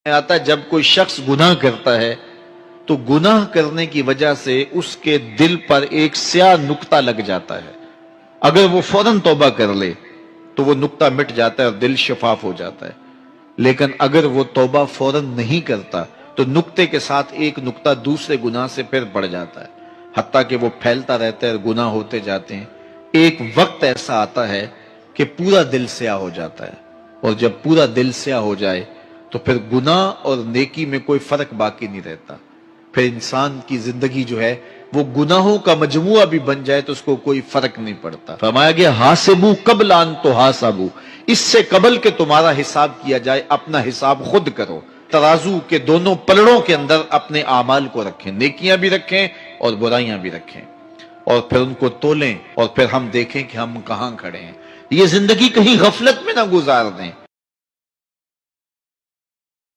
آتا ہے جب کوئی شخص گناہ کرتا ہے تو گناہ کرنے کی وجہ سے اس کے دل پر ایک سیاہ نقطہ لگ جاتا ہے. اگر وہ فوراً توبہ کر لے تو وہ نقطہ مٹ جاتا ہے اور دل شفاف ہو جاتا ہے. لیکن اگر وہ توبہ فوراً نہیں کرتا تو نقطے کے ساتھ ایک نقطہ دوسرے گناہ سے پھر بڑھ جاتا ہے، حتیٰ کہ وہ پھیلتا رہتا ہے اور گناہ ہوتے جاتے ہیں. ایک وقت ایسا آتا ہے کہ پورا دل سیاہ ہو جاتا ہے، اور جب پورا دل سیاہ ہو جائے تو پھر گناہ اور نیکی میں کوئی فرق باقی نہیں رہتا. پھر انسان کی زندگی جو ہے وہ گناہوں کا مجموعہ بھی بن جائے تو اس کو کوئی فرق نہیں پڑتا. فرمایا گیا حاسبو قبل ان تحاسبو، اس سے قبل کہ تمہارا حساب کیا جائے اپنا حساب خود کرو. ترازو کے دونوں پلڑوں کے اندر اپنے اعمال کو رکھیں، نیکیاں بھی رکھیں اور برائیاں بھی رکھیں، اور پھر ان کو تولیں، اور پھر ہم دیکھیں کہ ہم کہاں کھڑے ہیں. یہ زندگی کہیں غفلت میں نہ گزار دیں.